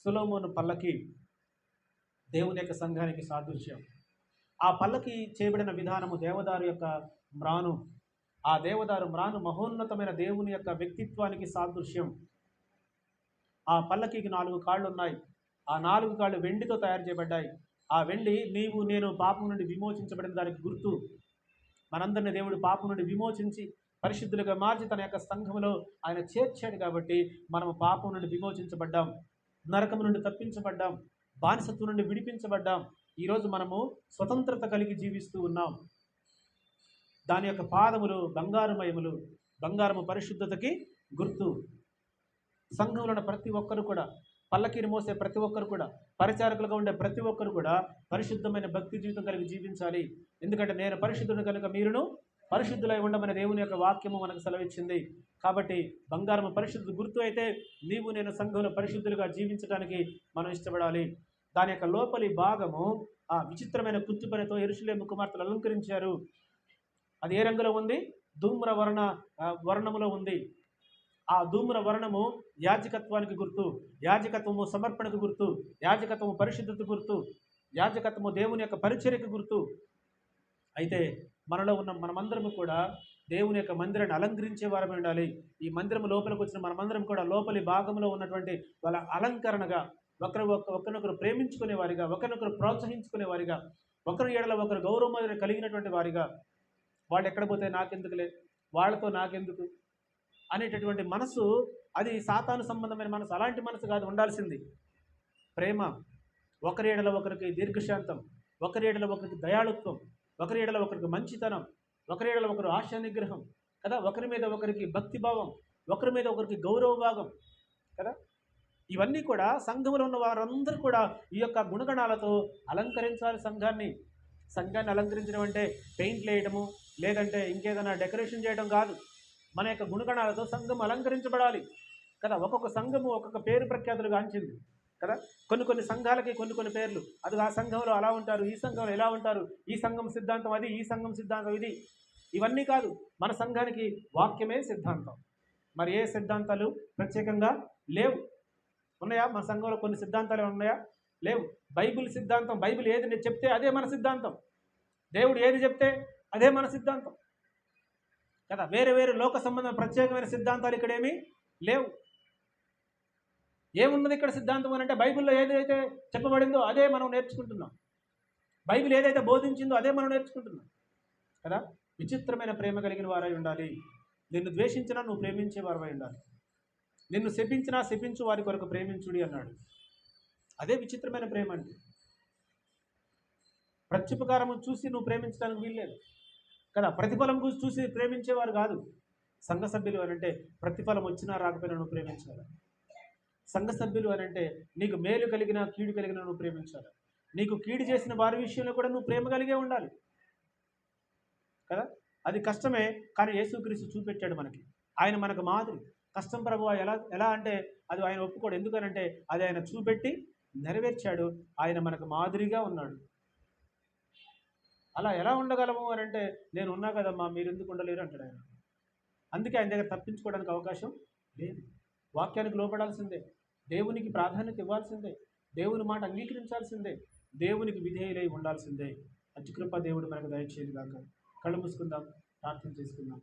సొలొమోను పల్లకి దేవుని యొక్క సంఘానికి సాదృశ్యం. ఆ పల్లకి చేయబడిన విధానము దేవదారు యొక్క మ్రాను. ఆ దేవదారు మ్రాను మహోన్నతమైన దేవుని యొక్క వ్యక్తిత్వానికి సాదృశ్యం. ఆ పల్లకికి 4 కాళ్ళు ఉన్నాయి. ఆ 4 కాళ్ళు వెండితో తయారు చేయబడ్డాయి. ఆ వెండి నీవు నేను పాపం నుండి విమోచించబడిన దానికి గుర్తు. మనందరిని దేవుడు పాపం నుండి విమోచించి పరిశుద్ధులుగా మార్చి తన యొక్క సంఘములో ఆయన చేర్చాడు కాబట్టి మనము పాపం నుండి విమోచించబడ్డాం, నరకం నుండి తప్పించబడ్డాం, బానిసత్వం నుండి విడిపించబడ్డాం. ఈరోజు మనము స్వతంత్రత కలిగి జీవిస్తూ ఉన్నాం. దాని యొక్క పాదములు బంగారుమయములు, బంగారము పరిశుద్ధతకి గుర్తు. సంఘంలో ఉన్న ప్రతి ఒక్కరు కూడా, పల్లకీని మోసే ప్రతి ఒక్కరు కూడా, పరిచారకులుగా ఉండే ప్రతి ఒక్కరు కూడా పరిశుద్ధమైన భక్తి జీవితం కలిగి జీవించాలి. ఎందుకంటే నేను పరిశుద్ధుడు కనుక మీరును పరిశుద్ధులై ఉండమని దేవుని యొక్క వాక్యము మనకు సెలవిచ్చింది. కాబట్టి బంగారము పరిశుద్ధ గుర్తు అయితే నీవు నేను సంఘంలో పరిశుద్ధులుగా జీవించడానికి మనం ఇష్టపడాలి. దాని యొక్క లోపలి భాగము ఆ విచిత్రమైన కుత్తు పనితో యెరూషలేము కుమార్తెలు అలంకరించారు. అది ఏ రంగులో ఉంది? ధూమ్ర వర్ణములో ఉంది. ఆ ధూమ్ర వర్ణము యాజకత్వానికి గుర్తు, యాజకత్వము సమర్పణకు గుర్తు, యాజకత్వము పరిశుద్ధత గుర్తు, యాజకత్వము దేవుని యొక్క పరిచర్యకు గుర్తు. అయితే మనలో ఉన్న మనమందరము కూడా దేవుని యొక్క మందిరాన్ని అలంకరించే వారమే ఉండాలి. ఈ మందిరం లోపలికి వచ్చిన మనమందరం కూడా లోపలి భాగంలో ఉన్నటువంటి వాళ్ళ అలంకరణగా ఒకరినొకరు ప్రేమించుకునే వారిగా, ఒకరినొకరు ప్రోత్సహించుకునే వారిగా, ఒకరి ఎడల ఒకరు గౌరవం కలిగినటువంటి వారిగా, వాళ్ళు ఎక్కడ పోతే నాకెందుకులే, వాళ్ళతో నాకెందుకు అనేటటువంటి మనసు, అది సాతాను సంబంధమైన మనసు. అలాంటి మనసు కాదు ఉండాల్సింది. ప్రేమ, ఒకరి ఎడల ఒకరికి దీర్ఘశాంతం, ఒకరి ఎడల ఒకరికి దయాళుత్వం, ఒకరి ఎడల ఒకరికి మంచితనం, ఒకరి ఎడల ఒకరు ఆశా నిగ్రహం కదా, ఒకరి మీద ఒకరికి భక్తిభావం, ఒకరి మీద ఒకరికి గౌరవ భాగం కదా. ఇవన్నీ కూడా సంఘంలో ఉన్న వారందరూ కూడా ఈ యొక్క గుణగణాలతో అలంకరించాలి సంఘాన్ని. సంఘాన్ని అలంకరించడం అంటే పెయింట్లు వేయడము, లేదంటే ఇంకేదైనా డెకరేషన్ చేయడం కాదు. మన యొక్క గుణగణాలతో సంఘం అలంకరించబడాలి కదా. ఒక్కొక్క సంఘము ఒక్కొక్క పేరు ప్రఖ్యాతులు గాంచింది కదా. కొన్ని సంఘాలకి కొన్ని పేర్లు. అది ఆ సంఘంలో అలా ఉంటారు, ఈ సంఘంలో ఎలా ఉంటారు, ఈ సంఘం సిద్ధాంతం అది, ఈ సంఘం సిద్ధాంతం ఇది. ఇవన్నీ కాదు. మన సంఘానికి వాక్యమే సిద్ధాంతం. మరి ఏ సిద్ధాంతాలు ప్రత్యేకంగా లేవు. ఉన్నాయా మన సంఘంలో? కొన్ని సిద్ధాంతాలు ఉన్నాయా? లేవు. బైబిల్ సిద్ధాంతం, బైబిల్ ఏది చెప్తే అదే మన సిద్ధాంతం. దేవుడు ఏది చెప్తే అదే మన సిద్ధాంతం కదా. వేరే లోక సంబంధమైన ప్రత్యేకమైన సిద్ధాంతాలు ఇక్కడేమీ లేవు. ఏమున్నది ఇక్కడ సిద్ధాంతం అని అంటే, బైబిల్లో ఏదైతే చెప్పబడిందో అదే మనం నేర్చుకుంటున్నాం. బైబిల్ ఏదైతే బోధించిందో అదే మనం నేర్చుకుంటున్నాం కదా. విచిత్రమైన ప్రేమ కలిగిన వారై ఉండాలి. నిన్ను ద్వేషించినా నువ్వు ప్రేమించే వారై ఉండాలి. నిన్ను శపించినా శపించు వారి కొరకు ప్రేమించుడి అన్నాడు. అదే విచిత్రమైన ప్రేమ అంటే. ప్రత్యుపకారం చూసి నువ్వు ప్రేమించడానికి వీల్లేదు కదా. ప్రతిఫలం చూసి ప్రేమించేవారు కాదు సంఘ సభ్యులు అని అంటే. ప్రతిఫలం వచ్చినా రాకపోయినా నువ్వు ప్రేమించాలి. సంఘ సభ్యులు అని అంటే నీకు మేలు కలిగిన కీడు కలిగిన నువ్వు ప్రేమించాలి. నీకు కీడు చేసిన వారి విషయంలో కూడా నువ్వు ప్రేమ కలిగే ఉండాలి కదా. అది కష్టమే, కానీ యేసుక్రీస్తు చూపెట్టాడు మనకి. ఆయన మనకు మాదిరి. కష్టం ప్రభువా ఎలా అంటే అది ఆయన ఒప్పుకోడు. ఎందుకనంటే అది ఆయన చూపెట్టి నెరవేర్చాడు. ఆయన మనకు మాదిరిగా ఉన్నాడు. అలా ఎలా ఉండగలము అని అంటే, నేను ఉన్నా కదమ్మా మీరు ఎందుకు ఉండలేరు అంటాడు ఆయన. అందుకే ఆయన దగ్గర తప్పించుకోవడానికి అవకాశం లేదు. వాక్యానికి లోపడాల్సిందే, దేవునికి ప్రాధాన్యత ఇవ్వాల్సిందే, దేవుని మాట అంగీకరించాల్సిందే, దేవునికి విధేయులై ఉండాల్సిందే. అత్యుకృప దేవుడు మనకు దయచేయను గాక. కళ్ళు మూసుకుందాం, ప్రార్థన చేసుకుందాం.